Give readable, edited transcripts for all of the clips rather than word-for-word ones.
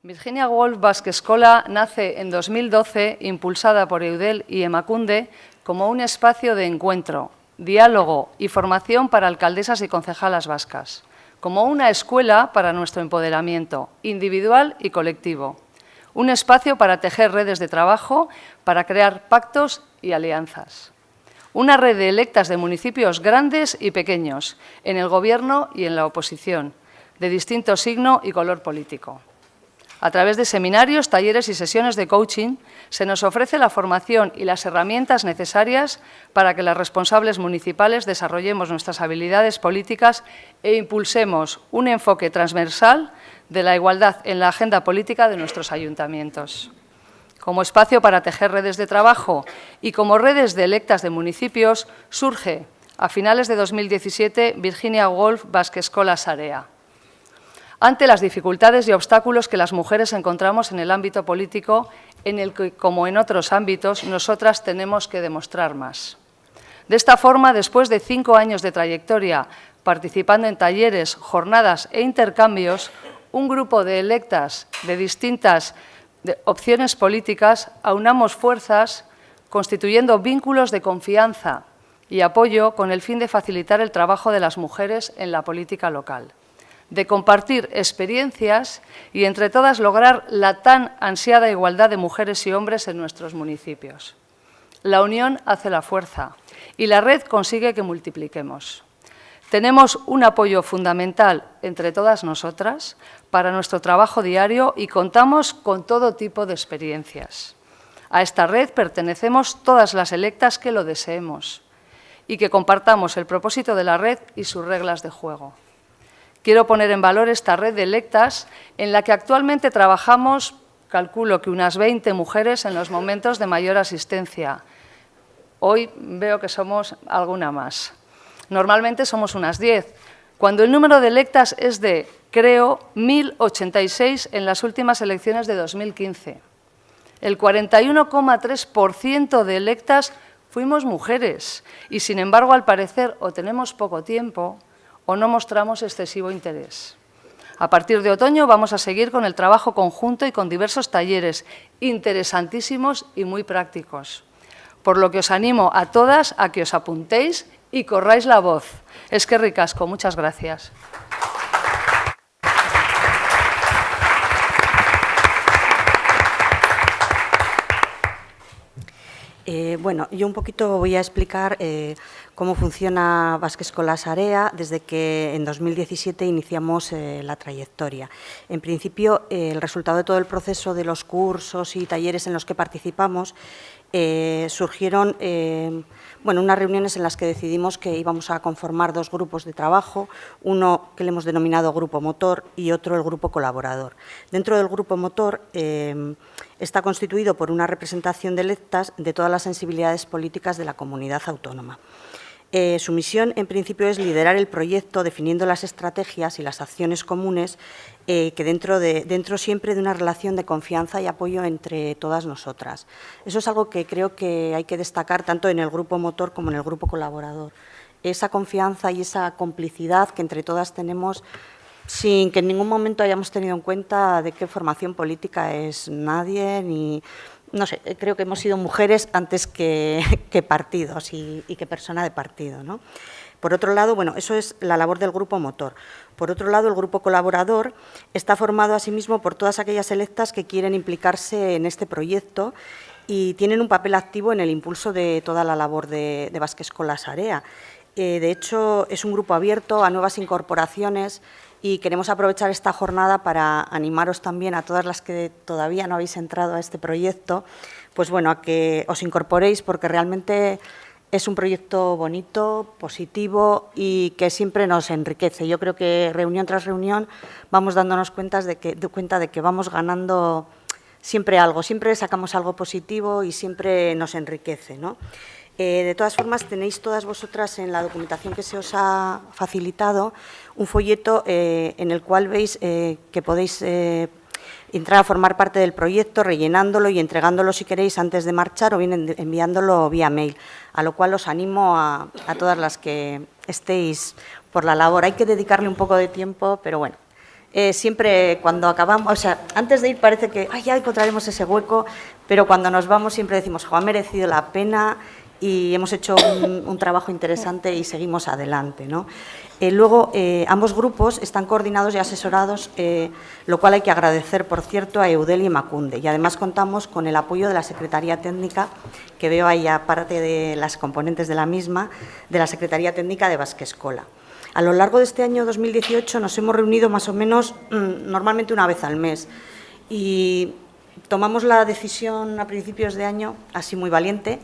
Virginia Woolf Basque Escola nace en 2012, impulsada por Eudel y Emakunde, como un espacio de encuentro, diálogo y formación para alcaldesas y concejalas vascas, como una escuela para nuestro empoderamiento individual y colectivo, un espacio para tejer redes de trabajo, para crear pactos y alianzas. Una red de electas de municipios grandes y pequeños, en el Gobierno y en la oposición, de distinto signo y color político. A través de seminarios, talleres y sesiones de coaching, se nos ofrece la formación y las herramientas necesarias para que las responsables municipales desarrollemos nuestras habilidades políticas e impulsemos un enfoque transversal de la igualdad en la agenda política de nuestros ayuntamientos. Como espacio para tejer redes de trabajo y como redes de electas de municipios, surge, a finales de 2017, Virginia Woolf Basque Escola Sarea. Ante las dificultades y obstáculos que las mujeres encontramos en el ámbito político, en el que, como en otros ámbitos, nosotras tenemos que demostrar más. De esta forma, después de 5 años de trayectoria, participando en talleres, jornadas e intercambios, un grupo de electas de distintas opciones políticas aunamos fuerzas, constituyendo vínculos de confianza y apoyo con el fin de facilitar el trabajo de las mujeres en la política local, de compartir experiencias y entre todas lograr la tan ansiada igualdad de mujeres y hombres en nuestros municipios. La unión hace la fuerza y la red consigue que multipliquemos. Tenemos un apoyo fundamental entre todas nosotras para nuestro trabajo diario y contamos con todo tipo de experiencias. A esta red pertenecemos todas las electas que lo deseemos y que compartamos el propósito de la red y sus reglas de juego. Quiero poner en valor esta red de electas en la que actualmente trabajamos, calculo que unas 20 mujeres en los momentos de mayor asistencia. Hoy veo que somos alguna más. Normalmente somos unas 10, cuando el número de electas es de, creo, 1.086 en las últimas elecciones de 2015. El 41,3% de electas fuimos mujeres y, sin embargo, al parecer, o tenemos poco tiempo o no mostramos excesivo interés. A partir de otoño vamos a seguir con el trabajo conjunto y con diversos talleres interesantísimos y muy prácticos, por lo que os animo a todas a que os apuntéis y corráis la voz. Eskerrik asko, muchas gracias. Bueno, yo un poquito voy a explicar cómo funciona Basque Escola Sarea desde que en 2017 iniciamos la trayectoria. En principio, el resultado de todo el proceso de los cursos y talleres en los que participamos surgieron unas reuniones en las que decidimos que íbamos a conformar 2 grupos de trabajo, uno que le hemos denominado Grupo Motor y otro el Grupo Colaborador. Dentro del Grupo Motor está constituido por una representación de electas de todas las sensibilidades políticas de la comunidad autónoma. Su misión, en principio, es liderar el proyecto definiendo las estrategias y las acciones comunes que dentro siempre de una relación de confianza y apoyo entre todas nosotras. Eso es algo que creo que hay que destacar tanto en el Grupo Motor como en el Grupo Colaborador. Esa confianza y esa complicidad que entre todas tenemos sin que en ningún momento hayamos tenido en cuenta de qué formación política es nadie, ni… No sé, creo que hemos sido mujeres antes que partidos y que persona de partido, ¿no? Por otro lado, bueno, eso es la labor del Grupo Motor. Por otro lado, el Grupo Colaborador está formado asimismo por todas aquellas electas que quieren implicarse en este proyecto y tienen un papel activo en el impulso de toda la labor de Basque Escola Sarea. De hecho, es un grupo abierto a nuevas incorporaciones y queremos aprovechar esta jornada para animaros también a todas las que todavía no habéis entrado a este proyecto, pues bueno, a que os incorporéis porque realmente es un proyecto bonito, positivo y que siempre nos enriquece. Yo creo que reunión tras reunión vamos dándonos cuenta de que vamos ganando siempre algo, siempre sacamos algo positivo y siempre nos enriquece, ¿no? De todas formas, tenéis todas vosotras en la documentación que se os ha facilitado un folleto en el cual veis que podéis entrar a formar parte del proyecto, rellenándolo y entregándolo si queréis antes de marchar o bien enviándolo vía mail, a lo cual os animo a todas las que estéis por la labor. Hay que dedicarle un poco de tiempo, pero bueno, siempre cuando acabamos, o sea, antes de ir parece que ya encontraremos ese hueco, pero cuando nos vamos siempre decimos, ha merecido la pena y hemos hecho un trabajo interesante y seguimos adelante, ¿no? Luego, ambos grupos están coordinados y asesorados, lo cual hay que agradecer, por cierto, a Eudel y Emakunde. Y además contamos con el apoyo de la Secretaría Técnica, que veo ahí, aparte de las componentes de la misma, de la Secretaría Técnica de Basque Escola. A lo largo de este año 2018 nos hemos reunido más o menos normalmente una vez al mes y tomamos la decisión a principios de año, así muy valiente.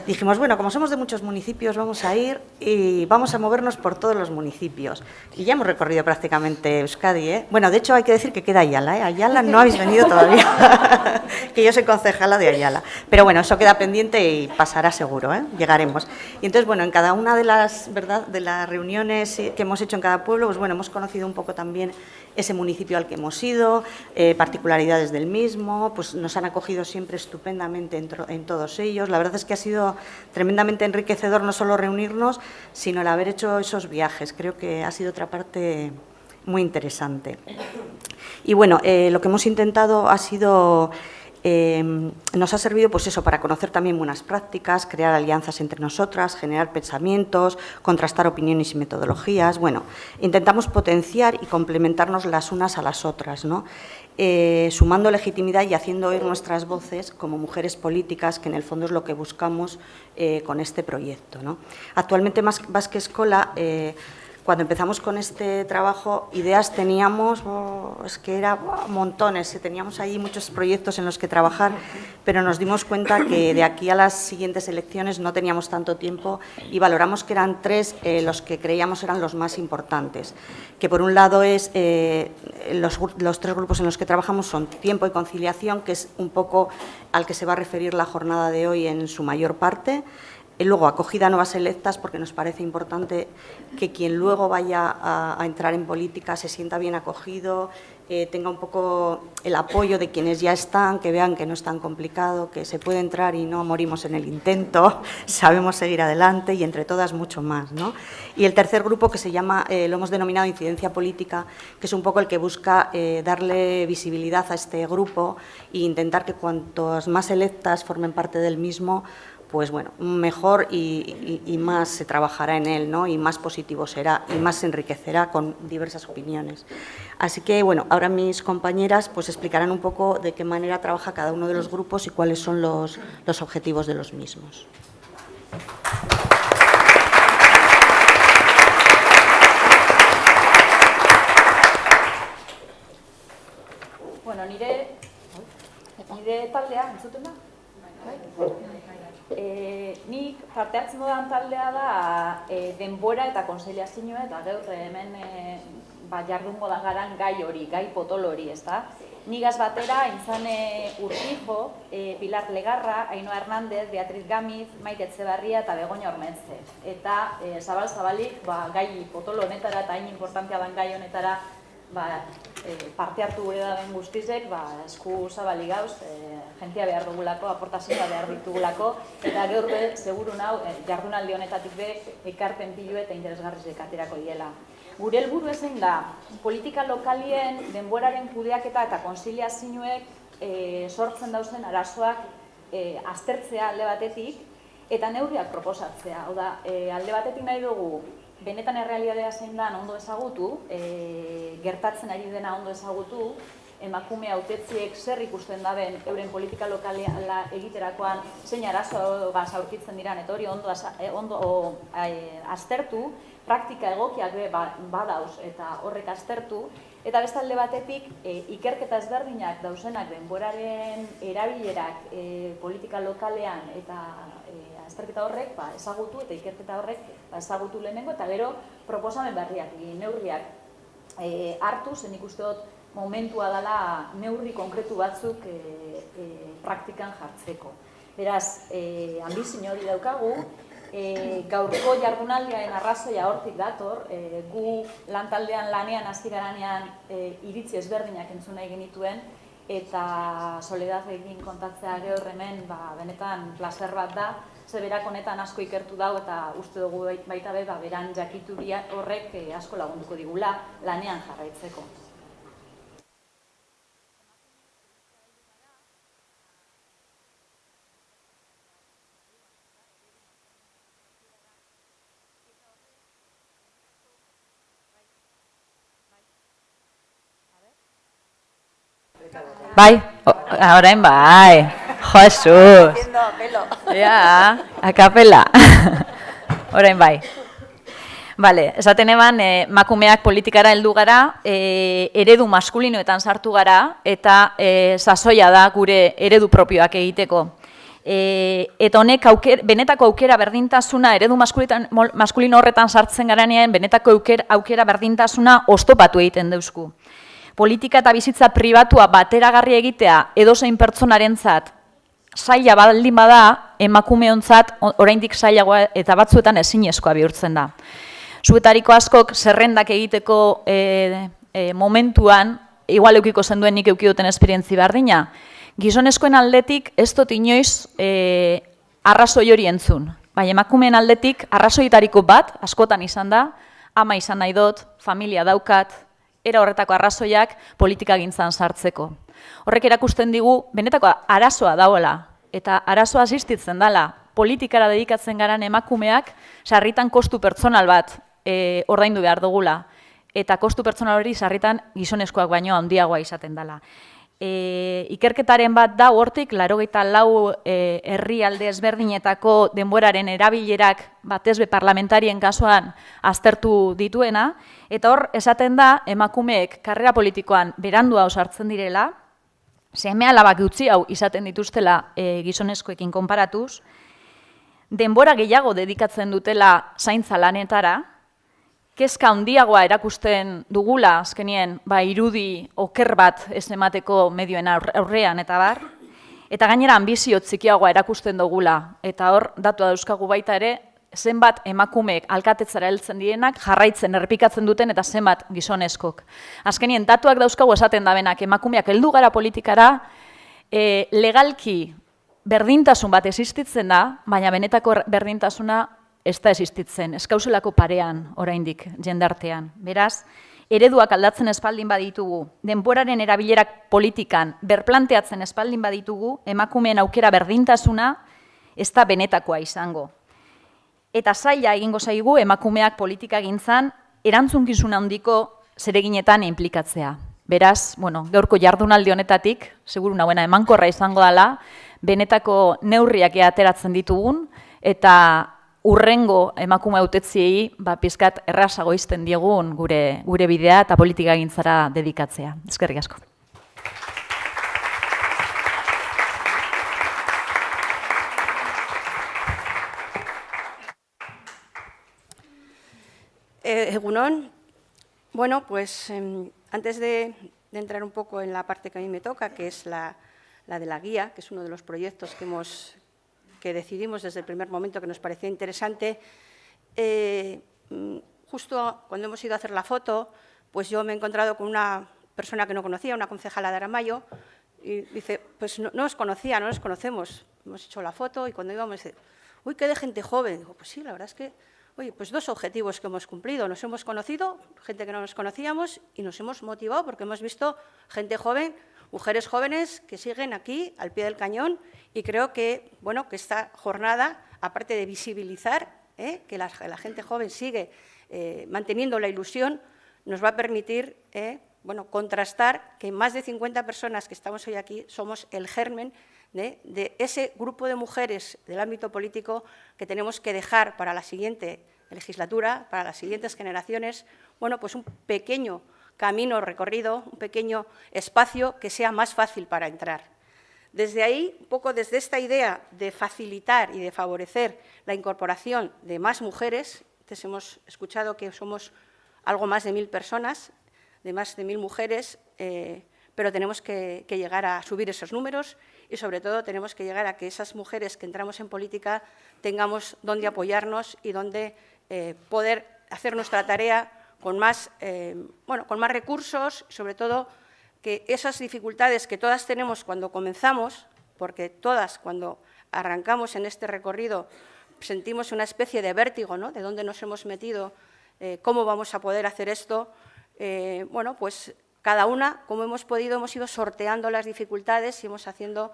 Dijimos, bueno, como somos de muchos municipios, vamos a ir y vamos a movernos por todos los municipios. Y ya hemos recorrido prácticamente Euskadi, ¿eh? Bueno, de hecho hay que decir que queda Ayala, ¿eh? Ayala no habéis venido todavía, que yo soy concejala de Ayala. Pero bueno, eso queda pendiente y pasará seguro, ¿eh? Llegaremos. Y entonces, bueno, en cada una de las, ¿verdad?, de las reuniones que hemos hecho en cada pueblo, pues bueno, hemos conocido un poco también ese municipio al que hemos ido, particularidades del mismo, pues nos han acogido siempre estupendamente en todos ellos. La verdad es que ha sido tremendamente enriquecedor no solo reunirnos, sino el haber hecho esos viajes. Creo que ha sido otra parte muy interesante. Y bueno, lo que hemos intentado ha sido... nos ha servido pues eso, para conocer también buenas prácticas, crear alianzas entre nosotras, generar pensamientos, contrastar opiniones y metodologías. Bueno, intentamos potenciar y complementarnos las unas a las otras, ¿no? Sumando legitimidad y haciendo oír nuestras voces como mujeres políticas, que en el fondo es lo que buscamos con este proyecto, ¿no? Actualmente Basque Escola, cuando empezamos con este trabajo, ideas teníamos, es que era montones, teníamos ahí muchos proyectos en los que trabajar, pero nos dimos cuenta que de aquí a las siguientes elecciones no teníamos tanto tiempo y valoramos que eran tres los que creíamos eran los más importantes, que por un lado es los tres grupos en los que trabajamos son tiempo y conciliación, que es un poco al que se va a referir la jornada de hoy en su mayor parte. Y luego, acogida a nuevas electas, porque nos parece importante que quien luego vaya a entrar en política se sienta bien acogido, tenga un poco el apoyo de quienes ya están, que vean que no es tan complicado, que se puede entrar y no morimos en el intento, sabemos seguir adelante y entre todas mucho más, ¿no? Y el tercer grupo, que se llama, lo hemos denominado incidencia política, que es un poco el que busca darle visibilidad a este grupo e intentar que cuantos más electas formen parte del mismo, pues bueno, mejor y más se trabajará en él, ¿no? Y más positivo será y más se enriquecerá con diversas opiniones. Así que, bueno, ahora mis compañeras pues explicarán un poco de qué manera trabaja cada uno de los grupos y cuáles son los objetivos de los mismos. Bueno, nire taldea, entzuten da? Nik parte hartzen dudan taldea da denbora eta kontziliazioa eta gaur hemen jardungo da garan gai hori, gai potol hori, ezta? Nigaz batera, Intzane Urquijo, Pilar Legarra, Ainhoa Hernández, Beatriz Gamiz, Maite Etxebarria eta Begoña Ormentze. Eta zabal-zabalik gai potol honetara eta hain importantea den gai honetara parte hartu gure da den guztizek, esku zabalik gauz, jentia behar dugulako, aportazioa behar ditugulako, eta gaur be, seguru nau, jardunaldi honetatik be, ekarpen pilu eta interesgarrizek aterako diela. Gure helburu ezein da, politika lokalien denboraren kudeaketa eta konziliazioek sortzen dauzen arazoak aztertzea alde batetik, eta neurriak proposatzea. Hau da, alde batetik nahi dugu, benetan errealitatea zein da ondo ezagutu, gertatzen ari dena ondo ezagutu, emakume hautetziek zer ikusten daben euren politika lokala egiterakoan zein arazoagaz aurkitzen diran, eta hori ondo aztertu, praktika egokiak badauz eta horrek aztertu, eta beste alde batetik ikerketa ezberdinak dauzenak denboraren erabilerak politika lokalean eta azterketa horrek ezagutu eta ikerketa horrek ezagutu lehenengo eta gero proposamen berriak, neurriak hartu, zen ikuste dut momentua dela neurri konkretu batzuk praktikan jartzeko. Beraz, ambizio hori daukagu, gaurko jardunaldiaren arrazoia hortik dator, gu lantaldean lanean hasi garanean iritzi ezberdinak entzun nahi genituen, eta Soledadekin kontatzea gaur hemen benetan plazer bat da, ze berak honetan asko ikertu dau eta uste dugu baita be beran jakituria horrek asko lagunduko digula lanean jarraitzeko. Bai, orain bai. Jesus. Ja, akapela. Orain bai. Bale, esaten eban, emakumeak politikara heldu gara, eredu maskulinoetan sartu gara, eta sasoia da gure eredu propioak egiteko. Eta honek benetako aukera berdintasuna, eredu maskulino horretan sartzen garanean, benetako aukera berdintasuna oztopatu egiten deusku. Politika eta bizitza pribatua bateragarri egitea edozein pertsonarentzat zaila baldin bada, emakumeontzat oraindik zailagoa eta batzuetan ezinezkoa bihurtzen da. Zuetariko askok zerrendak egiteko momentuan, igual eukiko zenduen nik eukiduten esperientzi berdina, gizonezkoen aldetik ez dut inoiz arrazoi hori entzun. Bai, emakumeen aldetik arrazoitariko bat, askotan izan da, ama izan nahi dut, familia daukat, era horretako arrazoiak politika gintzan sartzeko. Horrek erakusten digu, benetako arazoa dauela, eta arazoa asistitzen dela, politikara dedikatzen garan emakumeak, sarritan kostu pertsonal bat ordaindu behar dugula, eta kostu pertsonal hori sarritan gizonezkoak baino handiagoa izaten dela. Ikerketaren bat da hortik, 84 herrialde ezberdinetako denboraren erabilerak batez be parlamentarien kasuan aztertu dituena, eta hor esaten da emakumeek karrera politikoan berandua osartzen direla, seme-alabak utzi hau izaten dituztela gizonezkoekin konparatuz, denbora gehiago dedikatzen dutela zaintza lanetara, kezka handiagoa erakusten dugula, azkenien, irudi oker bat ez emateko medioen aurrean eta bar, eta gainera ambizio txikiagoa erakusten dugula, eta hor, datua dauzkagu baita ere, zenbat emakumeek alkatetzara heltzen direnak, jarraitzen, errepikatzen duten, eta zenbat gizonezkok. Azkenien, datuak dauzkagu esaten dabenak, emakumeak heldu gara politikara, legalki berdintasun bat existitzen da, baina benetako berdintasuna ez da existitzen, ez kauzelako parean oraindik jendartean. Beraz, ereduak aldatzen espaldin baditugu, denboraren erabilerak politikan berplanteatzen espaldin baditugu, emakumeen aukera berdintasuna ez da benetakoa izango. Eta zaila egingo zaigu emakumeak politika gintzan erantzunkizun handiko zereginetan inplikatzea. Beraz, gaurko jardunaldi honetatik, seguru nagoena emankorra izango dela, benetako neurriak ateratzen ditugun, eta urrengo emakume hautetziei pizkat errazago izten diegun gure bidea eta politika gintzara dedikatzea. Eskerrik asko. Egunon. Bueno, pues antes de entrar un poco en la parte que a mí me toca, que es la de la guía, que es uno de los proyectos que decidimos desde el primer momento que nos parecía interesante, justo cuando hemos ido a hacer la foto, pues yo me he encontrado con una persona que no conocía, una concejala de Aramayo, y dice, pues no os conocía, no nos conocemos, hemos hecho la foto y cuando íbamos, dice, uy, qué de gente joven. Digo, pues sí, la verdad es que, oye, pues 2 objetivos que hemos cumplido, nos hemos conocido, gente que no nos conocíamos, y nos hemos motivado porque hemos visto gente joven, mujeres jóvenes que siguen aquí al pie del cañón, y creo que, que esta jornada, aparte de visibilizar que la gente joven sigue manteniendo la ilusión, nos va a permitir contrastar que más de 50 personas que estamos hoy aquí somos el germen de ese grupo de mujeres del ámbito político que tenemos que dejar para la siguiente legislatura, para las siguientes generaciones, pues un pequeño camino recorrido, un pequeño espacio que sea más fácil para entrar. Desde ahí, un poco desde esta idea de facilitar y de favorecer la incorporación de más mujeres, antes hemos escuchado que somos algo más de 1000 personas, de más de 1000 mujeres, pero tenemos que llegar a subir esos números y, sobre todo, tenemos que llegar a que esas mujeres que entramos en política tengamos dónde apoyarnos y dónde poder hacer nuestra tarea con más recursos, sobre todo que esas dificultades que todas tenemos cuando comenzamos, porque todas cuando arrancamos en este recorrido sentimos una especie de vértigo, ¿no?, de dónde nos hemos metido, cómo vamos a poder hacer esto, pues cada una, como hemos podido, hemos ido sorteando las dificultades y hemos haciendo,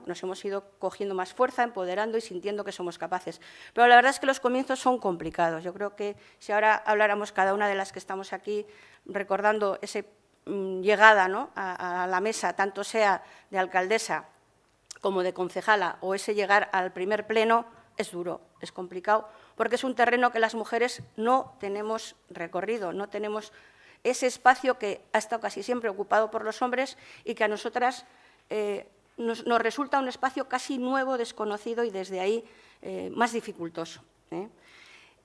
nos hemos ido cogiendo más fuerza, empoderando y sintiendo que somos capaces. Pero la verdad es que los comienzos son complicados. Yo creo que si ahora habláramos cada una de las que estamos aquí recordando ese llegada, ¿no?, a la mesa, tanto sea de alcaldesa como de concejala, o ese llegar al primer pleno, es duro, es complicado, porque es un terreno que las mujeres no tenemos recorrido, no tenemos ese espacio que ha estado casi siempre ocupado por los hombres y que a nosotras nos resulta un espacio casi nuevo, desconocido y desde ahí más dificultoso.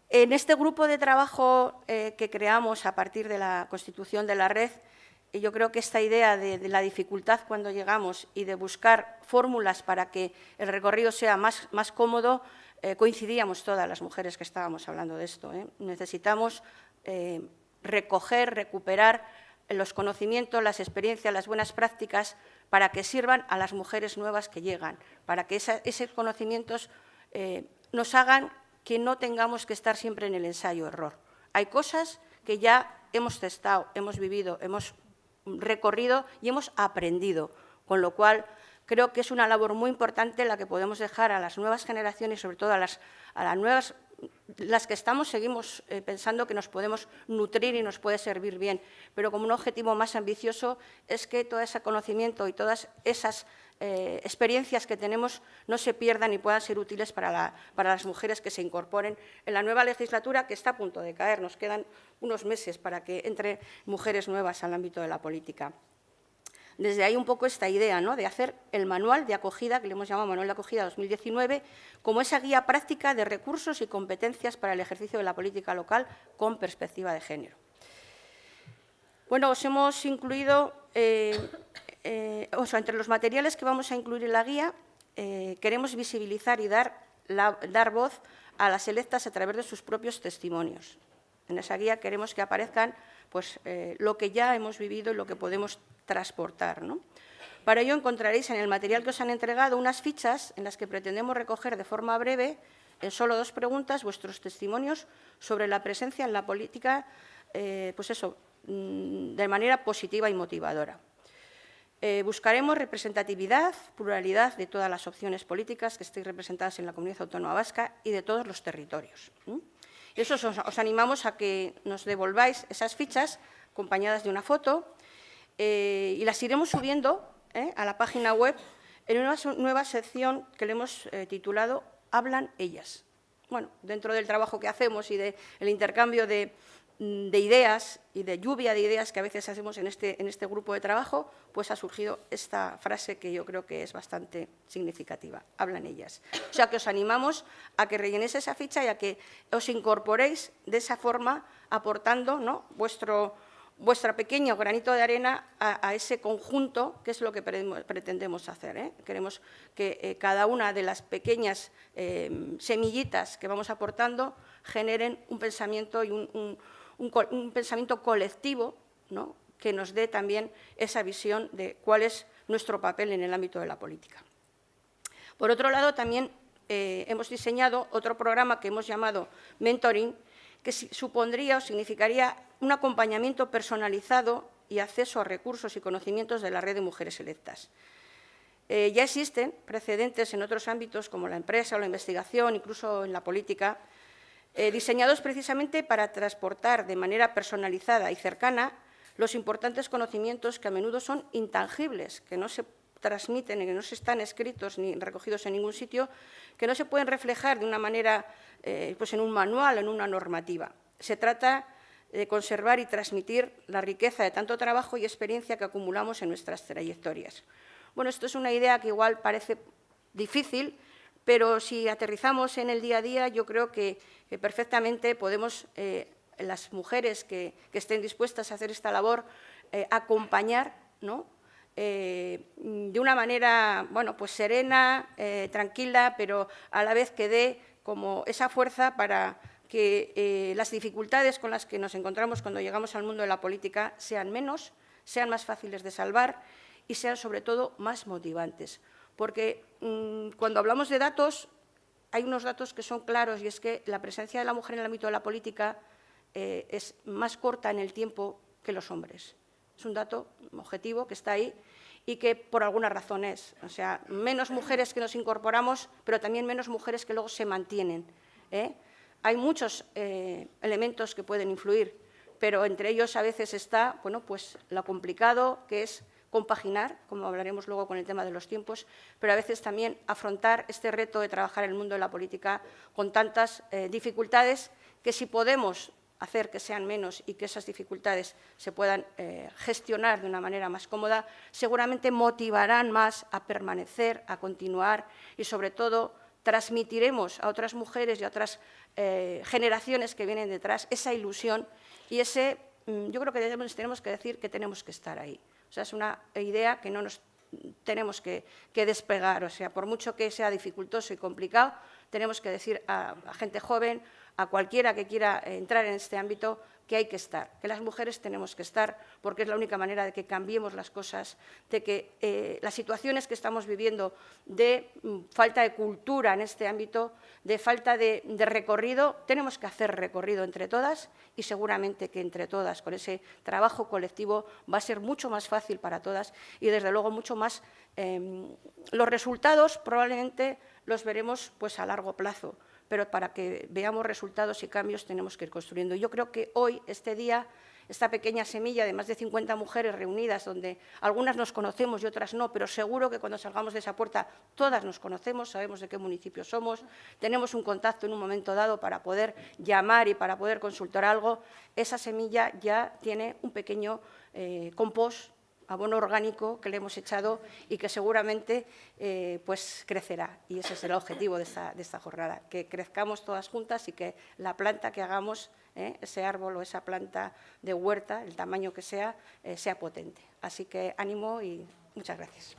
En este grupo de trabajo que creamos a partir de la constitución de la red, yo creo que esta idea de la dificultad cuando llegamos y de buscar fórmulas para que el recorrido sea más cómodo, coincidíamos todas las mujeres que estábamos hablando de esto. Necesitamos recoger, recuperar los conocimientos, las experiencias, las buenas prácticas para que sirvan a las mujeres nuevas que llegan, para que esos conocimientos nos hagan que no tengamos que estar siempre en el ensayo-error. Hay cosas que ya hemos testado, hemos vivido, hemos recorrido y hemos aprendido, con lo cual creo que es una labor muy importante la que podemos dejar a las nuevas generaciones, sobre todo a las nuevas, las que seguimos pensando que nos podemos nutrir y nos puede servir bien, pero como un objetivo más ambicioso es que todo ese conocimiento y todas esas experiencias que tenemos no se pierdan y puedan ser útiles para las mujeres que se incorporen en la nueva legislatura que está a punto de caer. Nos quedan unos meses para que entre mujeres nuevas al ámbito de la política. Desde ahí un poco esta idea, ¿no?, de hacer el manual de acogida, que le hemos llamado Manual de Acogida 2019, como esa guía práctica de recursos y competencias para el ejercicio de la política local con perspectiva de género. Bueno, os hemos incluido, entre los materiales que vamos a incluir en la guía, queremos visibilizar y dar voz a las electas a través de sus propios testimonios. En esa guía queremos que aparezcan pues, lo que ya hemos vivido y lo que podemos transportar, ¿no? Para ello encontraréis en el material que os han entregado unas fichas en las que pretendemos recoger de forma breve, en solo 2 preguntas, vuestros testimonios sobre la presencia en la política, pues eso, de manera positiva y motivadora. Buscaremos representatividad, pluralidad de todas las opciones políticas que estéis representadas en la Comunidad Autónoma Vasca y de todos los territorios. Eso os animamos a que nos devolváis esas fichas acompañadas de una foto y las iremos subiendo a la página web en una nueva sección que le hemos titulado «Hablan ellas». Bueno, dentro del trabajo que hacemos y del intercambio de ideas y de lluvia de ideas que a veces hacemos en este grupo de trabajo, pues ha surgido esta frase que yo creo que es bastante significativa, hablan ellas. O sea, que os animamos a que rellenéis esa ficha y a que os incorporéis de esa forma, aportando, ¿no?, vuestro pequeño granito de arena a ese conjunto, que es lo que pretendemos hacer. Queremos que cada una de las pequeñas semillitas que vamos aportando generen un pensamiento y un pensamiento colectivo, ¿no?, que nos dé también esa visión de cuál es nuestro papel en el ámbito de la política. Por otro lado, también hemos diseñado otro programa que hemos llamado Mentoring, que supondría o significaría un acompañamiento personalizado y acceso a recursos y conocimientos de la red de mujeres electas. Ya existen precedentes en otros ámbitos como la empresa o la investigación, incluso en la política, diseñados precisamente para transportar de manera personalizada y cercana los importantes conocimientos que a menudo son intangibles, que no se transmiten, que no se están escritos ni recogidos en ningún sitio, que no se pueden reflejar de una manera pues en un manual o en una normativa. Se trata de conservar y transmitir la riqueza de tanto trabajo y experiencia que acumulamos en nuestras trayectorias. Bueno, esto es una idea que igual parece difícil, pero si aterrizamos en el día a día, yo creo que perfectamente podemos, las mujeres que estén dispuestas a hacer esta labor, acompañar, ¿no?, de una manera, bueno, pues serena, tranquila, pero a la vez que dé como esa fuerza para que las dificultades con las que nos encontramos cuando llegamos al mundo de la política sean menos, sean más fáciles de salvar y sean, sobre todo, más motivantes. Porque cuando hablamos de datos, hay unos datos que son claros y es que la presencia de la mujer en el ámbito de la política es más corta en el tiempo que los hombres. Es un dato objetivo que está ahí y que por alguna razón es. O sea, menos mujeres que nos incorporamos, pero también menos mujeres que luego se mantienen. Hay muchos elementos que pueden influir, pero entre ellos a veces está, bueno, pues lo complicado que es compaginar, como hablaremos luego con el tema de los tiempos, pero a veces también afrontar este reto de trabajar en el mundo de la política con tantas dificultades que si podemos hacer que sean menos y que esas dificultades se puedan gestionar de una manera más cómoda, seguramente motivarán más a permanecer, a continuar y, sobre todo, transmitiremos a otras mujeres y a otras generaciones que vienen detrás esa ilusión y ese, yo creo que tenemos que decir que tenemos que estar ahí. O sea, es una idea que no nos tenemos que despegar, o sea, por mucho que sea dificultoso y complicado, tenemos que decir a gente joven, a cualquiera que quiera entrar en este ámbito, que hay que estar, que las mujeres tenemos que estar, porque es la única manera de que cambiemos las cosas, de que las situaciones que estamos viviendo de falta de cultura en este ámbito, de falta de recorrido, tenemos que hacer recorrido entre todas y seguramente que entre todas, con ese trabajo colectivo, va a ser mucho más fácil para todas y, desde luego, mucho más. Los resultados probablemente los veremos pues, a largo plazo, pero para que veamos resultados y cambios tenemos que ir construyendo. Yo creo que hoy, este día, esta pequeña semilla de más de 50 mujeres reunidas, donde algunas nos conocemos y otras no, pero seguro que cuando salgamos de esa puerta todas nos conocemos, sabemos de qué municipio somos, tenemos un contacto en un momento dado para poder llamar y para poder consultar algo, esa semilla ya tiene un pequeño compost, abono orgánico que le hemos echado y que seguramente pues crecerá. Y ese es el objetivo de esta jornada, que crezcamos todas juntas y que la planta que hagamos, ese árbol o esa planta de huerta, el tamaño que sea potente. Así que ánimo y muchas gracias.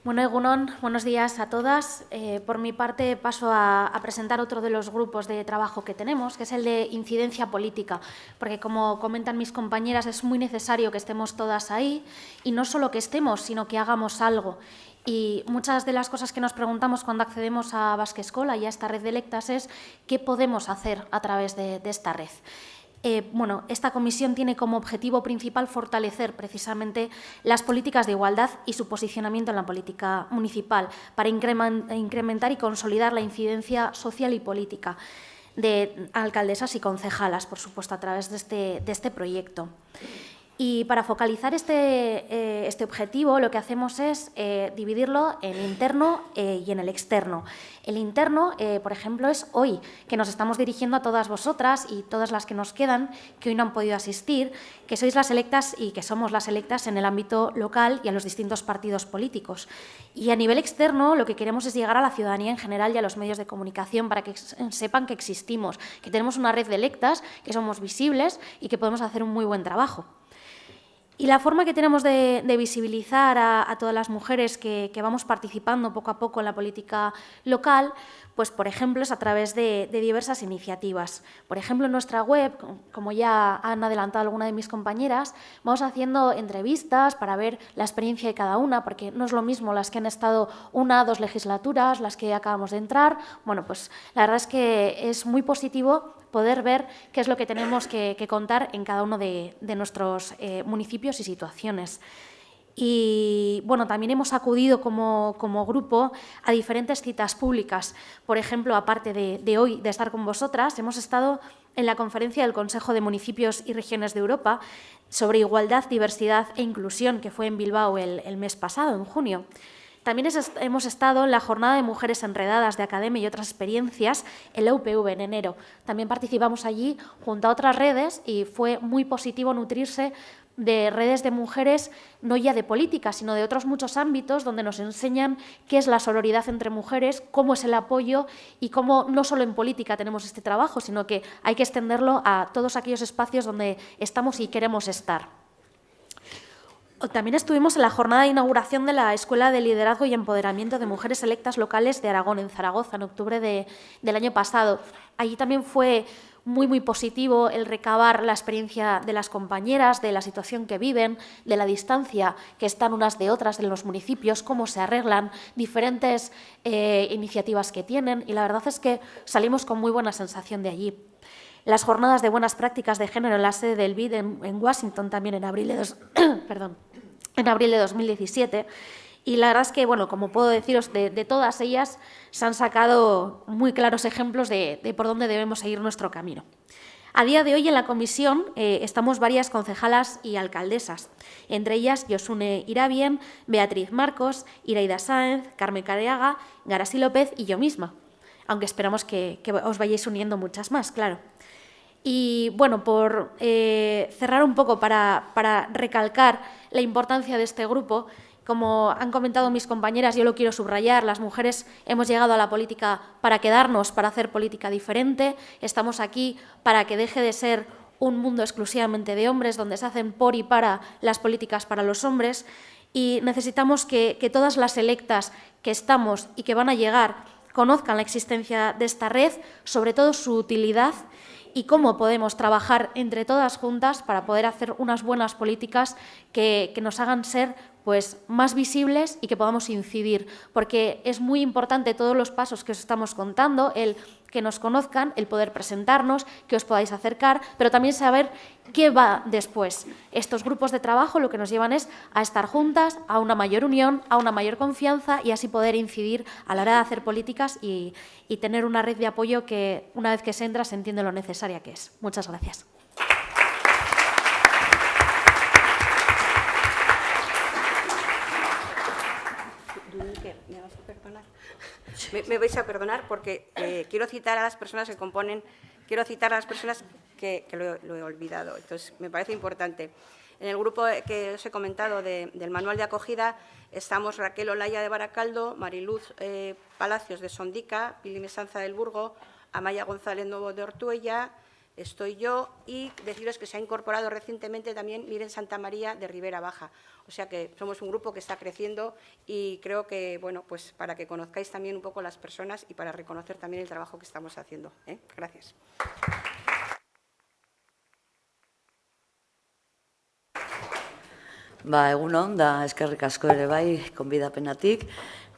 Bueno, Egunon, buenos días a todas. Por mi parte paso a presentar otro de los grupos de trabajo que tenemos, que es el de incidencia política, porque como comentan mis compañeras es muy necesario que estemos todas ahí y no solo que estemos, sino que hagamos algo. Y muchas de las cosas que nos preguntamos cuando accedemos a Basque Escola y a esta red de electas es qué podemos hacer a través de esta red. Bueno, esta comisión tiene como objetivo principal fortalecer precisamente las políticas de igualdad y su posicionamiento en la política municipal para incrementar y consolidar la incidencia social y política de alcaldesas y concejalas, por supuesto, a través de este proyecto. Y para focalizar este objetivo, lo que hacemos es dividirlo en el interno y en el externo. El interno, por ejemplo, es hoy, que nos estamos dirigiendo a todas vosotras y todas las que nos quedan, que hoy no han podido asistir, que sois las electas y que somos las electas en el ámbito local y a los distintos partidos políticos. Y a nivel externo, lo que queremos es llegar a la ciudadanía en general y a los medios de comunicación para que sepan que existimos, que tenemos una red de electas, que somos visibles y que podemos hacer un muy buen trabajo. Y la forma que tenemos de visibilizar a todas las mujeres que vamos participando poco a poco en la política local, pues, por ejemplo, es a través de diversas iniciativas. Por ejemplo, en nuestra web, como ya han adelantado algunas de mis compañeras, vamos haciendo entrevistas para ver la experiencia de cada una, porque no es lo mismo las que han estado 1 o 2 legislaturas, las que acabamos de entrar. Bueno, pues la verdad es que es muy positivo poder ver qué es lo que tenemos que contar en cada uno de nuestros municipios y situaciones. Y bueno, también hemos acudido como grupo a diferentes citas públicas. Por ejemplo, aparte de hoy, de estar con vosotras, hemos estado en la conferencia del Consejo de Municipios y Regiones de Europa sobre igualdad, diversidad e inclusión, que fue en Bilbao el mes pasado, en junio. También hemos estado en la Jornada de Mujeres Enredadas de Academia y otras experiencias en la UPV en enero. También participamos allí junto a otras redes y fue muy positivo nutrirse de redes de mujeres, no ya de política, sino de otros muchos ámbitos donde nos enseñan qué es la sororidad entre mujeres, cómo es el apoyo y cómo no solo en política tenemos este trabajo, sino que hay que extenderlo a todos aquellos espacios donde estamos y queremos estar. También estuvimos en la jornada de inauguración de la Escuela de Liderazgo y Empoderamiento de Mujeres Electas Locales de Aragón, en Zaragoza, en octubre del año pasado. Allí también fue muy positivo el recabar la experiencia de las compañeras, de la situación que viven, de la distancia que están unas de otras en los municipios, cómo se arreglan, diferentes iniciativas que tienen, y la verdad es que salimos con muy buena sensación de allí. Las jornadas de buenas prácticas de género en la sede del BID en Washington, también en abril de 2017, Y la verdad es que, bueno, como puedo deciros, de todas ellas se han sacado muy claros ejemplos de por dónde debemos seguir nuestro camino. A día de hoy en la comisión estamos varias concejalas y alcaldesas, entre ellas Josune Irabien, Beatriz Marcos, Iraida Sáenz, Carmen Careaga, Garasi López y yo misma, aunque esperamos que os vayáis uniendo muchas más, claro. Y bueno, por cerrar un poco para recalcar la importancia de este grupo, como han comentado mis compañeras, yo lo quiero subrayar, las mujeres hemos llegado a la política para quedarnos, para hacer política diferente, estamos aquí para que deje de ser un mundo exclusivamente de hombres, donde se hacen por y para las políticas para los hombres, y necesitamos que todas las electas que estamos y que van a llegar conozcan la existencia de esta red, sobre todo su utilidad, y cómo podemos trabajar entre todas juntas para poder hacer unas buenas políticas que nos hagan ser pues, más visibles y que podamos incidir, porque es muy importante todos los pasos que os estamos contando, el que nos conozcan, el poder presentarnos, que os podáis acercar, pero también saber qué va después. Estos grupos de trabajo lo que nos llevan es a estar juntas, a una mayor unión, a una mayor confianza y así poder incidir a la hora de hacer políticas y tener una red de apoyo que una vez que se entra se entiende lo necesaria que es. Muchas gracias. Me vais a perdonar porque quiero citar a las personas que componen, que lo he olvidado, entonces me parece importante. En el grupo que os he comentado del manual de acogida estamos Raquel Olaya de Baracaldo, Mariluz Palacios de Sondica, Pili Mesanza del Burgo, Amaya González Nuevo de Ortuella, estoy yo y deciros que se ha incorporado recientemente también Miren Santa María de Ribera Baja. O sea que somos un grupo que está creciendo y creo que, bueno, pues para que conozcáis también un poco las personas y para reconocer también el trabajo que estamos haciendo. Gracias. Egunon, da eskerrik asko ere bai, konbidapenatik,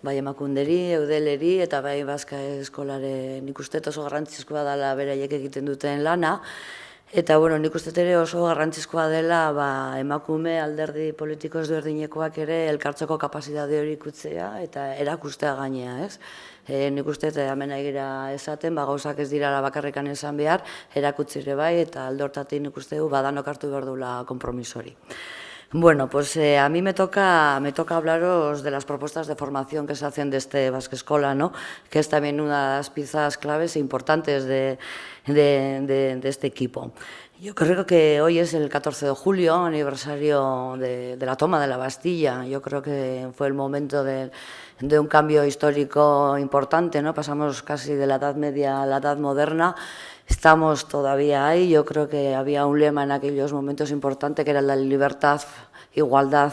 bai emakunderi, eudeleri eta bai Baska Eskolaren nik uste oso garrantzizkoa dela beraiek egiten duten lana. Eta, bueno, nik uste ere oso garrantzizkoa dela emakume alderdi politiko ezberdinekoak ere elkartzeko kapazidade hori ikutzea eta erakustea gainea, ez? Nik uste hemen egira esaten, gauzak ez dira bakarrikan esan behar, erakutsi ere bai eta alde hortatik nik uste badanok hartu behar duela konpromiso hori. Bueno, pues a mí me toca hablaros de las propuestas de formación que se hacen de este Basque Escola, ¿no? Que es también una de las piezas claves e importantes de este equipo. Yo creo que hoy es el 14 de julio, aniversario de la toma de la Bastilla. Yo creo que fue el momento de un cambio histórico importante, ¿no? Pasamos casi de la Edad Media a la Edad Moderna. Estamos todavía ahí. Yo creo que había un lema en aquellos momentos importante que era la libertad, igualdad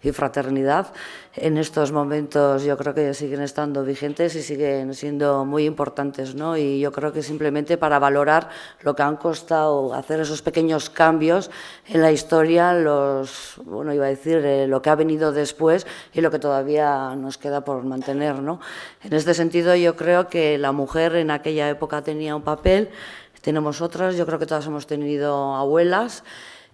y fraternidad. En estos momentos yo creo que siguen estando vigentes y siguen siendo muy importantes, ¿no? Y yo creo que simplemente para valorar lo que han costado hacer esos pequeños cambios en la historia, lo que ha venido después y lo que todavía nos queda por mantener, ¿no? En este sentido yo creo que la mujer en aquella época tenía un papel, tenemos otras, yo creo que todas hemos tenido abuelas.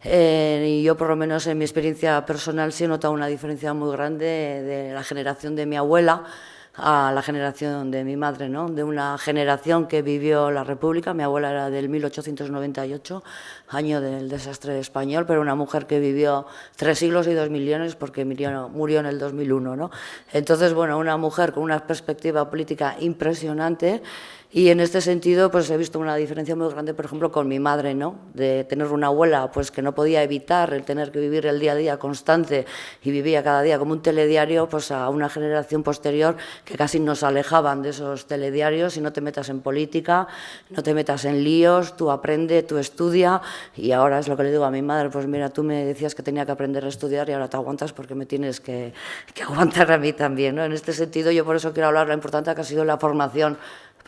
Y yo, por lo menos en mi experiencia personal, sí he notado una diferencia muy grande de la generación de mi abuela a la generación de mi madre, ¿no? De una generación que vivió la República. Mi abuela era del 1898, año del desastre español, pero una mujer que vivió 3 siglos y 2 millones porque murió en el 2001, ¿no? Entonces, bueno, una mujer con una perspectiva política impresionante. Y en este sentido, pues he visto una diferencia muy grande, por ejemplo, con mi madre, ¿no? De tener una abuela pues que no podía evitar el tener que vivir el día a día constante y vivía cada día como un telediario, pues a una generación posterior que casi nos alejaban de esos telediarios y no te metas en política, no te metas en líos, tú aprende, tú estudia. Y ahora es lo que le digo a mi madre, pues mira, tú me decías que tenía que aprender a estudiar y ahora te aguantas porque me tienes que aguantar a mí también, ¿no? En este sentido, yo por eso quiero hablar de lo importante que ha sido la formación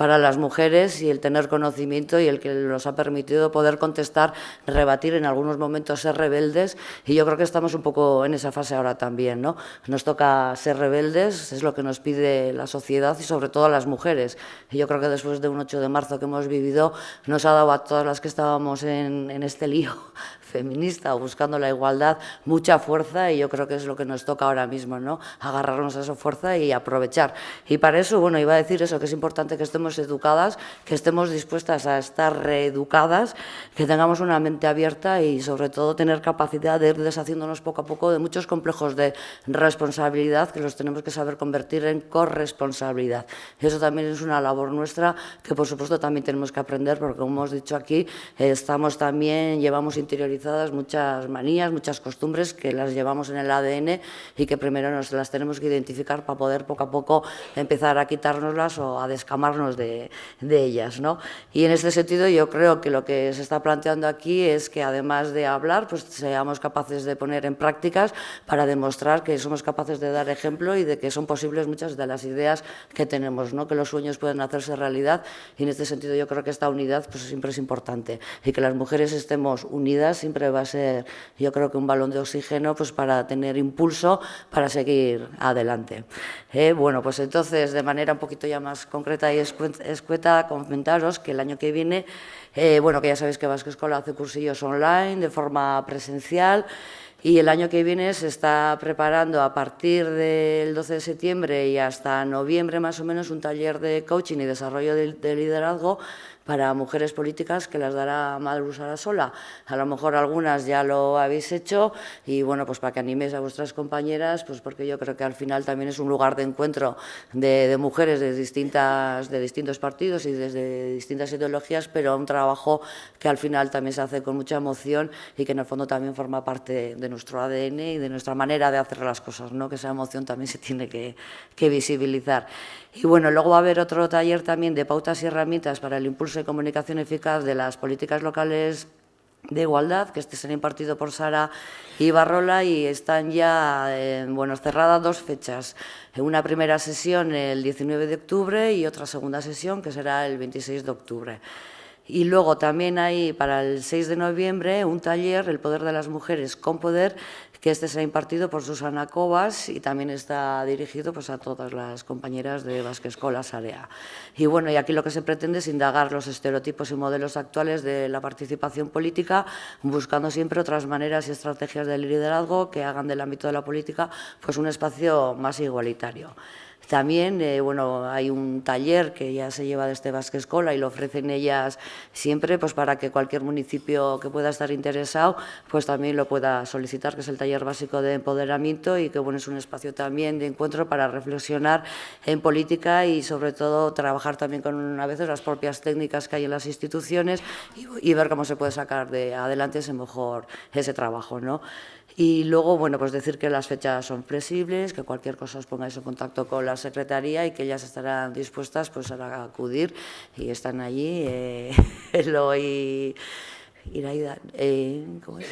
para las mujeres y el tener conocimiento y el que nos ha permitido poder contestar, rebatir, en algunos momentos ser rebeldes, y yo creo que estamos un poco en esa fase ahora también, ¿no? Nos toca ser rebeldes, es lo que nos pide la sociedad y sobre todo a las mujeres. Y yo creo que después de un 8 de marzo que hemos vivido, nos ha dado a todas las que estábamos en este lío feminista o buscando la igualdad mucha fuerza, y yo creo que es lo que nos toca ahora mismo, ¿no? Agarrarnos a esa fuerza y aprovechar. Y para eso, bueno, iba a decir eso, que es importante que estemos educadas, que estemos dispuestas a estar reeducadas, que tengamos una mente abierta y sobre todo tener capacidad de ir deshaciéndonos poco a poco de muchos complejos de responsabilidad que los tenemos que saber convertir en corresponsabilidad. Y eso también es una labor nuestra que por supuesto también tenemos que aprender, porque como hemos dicho aquí, llevamos interiorizadas muchas manías, muchas costumbres que las llevamos en el ADN y que primero nos las tenemos que identificar para poder poco a poco empezar a quitárnoslas o a descamarnos de ellas, ¿no? Y en este sentido yo creo que lo que se está planteando aquí es que además de hablar, pues seamos capaces de poner en prácticas para demostrar que somos capaces de dar ejemplo y de que son posibles muchas de las ideas que tenemos, ¿no? Que los sueños pueden hacerse realidad, y en este sentido yo creo que esta unidad pues siempre es importante, y que las mujeres estemos unidas siempre va a ser, yo creo que un balón de oxígeno pues para tener impulso para seguir adelante. Bueno, pues entonces de manera un poquito ya más concreta y escueta comentaros que el año que viene, bueno, que ya sabéis que Basque Escola hace cursillos online de forma presencial. Y el año que viene se está preparando a partir del 12 de septiembre y hasta noviembre más o menos un taller de coaching y desarrollo de liderazgo para mujeres políticas que las dará Malú Sarasola. A lo mejor algunas ya lo habéis hecho y bueno, pues para que animéis a vuestras compañeras, pues porque yo creo que al final también es un lugar de encuentro de mujeres de distintos partidos y desde distintas ideologías, pero un trabajo que al final también se hace con mucha emoción y que en el fondo también forma parte de nuestro ADN y de nuestra manera de hacer las cosas, ¿no? Que esa emoción también se tiene que visibilizar. Y bueno, luego va a haber otro taller también de pautas y herramientas para el impulso de comunicación eficaz de las políticas locales de igualdad, que este será impartido por Sara Ibarrola, y están ya cerradas 2 fechas. Una primera sesión el 19 de octubre y otra segunda sesión que será el 26 de octubre. Y luego también hay para el 6 de noviembre un taller, El poder de las mujeres con poder, que este será impartido por Susana Cobas y también está dirigido pues, a todas las compañeras de Basque Escola Sarea. Y bueno, y aquí lo que se pretende es indagar los estereotipos y modelos actuales de la participación política, buscando siempre otras maneras y estrategias de liderazgo que hagan del ámbito de la política pues, un espacio más igualitario. También hay un taller que ya se lleva desde Basque Escola y lo ofrecen ellas siempre pues para que cualquier municipio que pueda estar interesado pues también lo pueda solicitar, que es el taller básico de empoderamiento, y que bueno, es un espacio también de encuentro para reflexionar en política y sobre todo trabajar también con a veces las propias técnicas que hay en las instituciones y ver cómo se puede sacar adelante ese trabajo, ¿no? Y luego, bueno, pues decir que las fechas son flexibles, que cualquier cosa os pongáis en contacto con la secretaría y que ellas estarán dispuestas pues, a acudir y están allí. Iraida, ¿cómo es?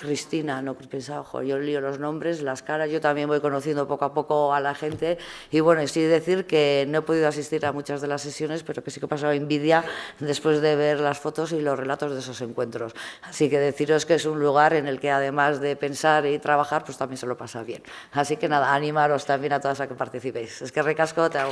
Cristina, no pensaba, yo lío los nombres, las caras, yo también voy conociendo poco a poco a la gente y bueno, sí decir que no he podido asistir a muchas de las sesiones, pero que sí que he pasado envidia después de ver las fotos y los relatos de esos encuentros. Así que deciros que es un lugar en el que además de pensar y trabajar, pues también se lo pasa bien. Así que nada, animaros también a todas a que participéis. Es que ricasco, te hago.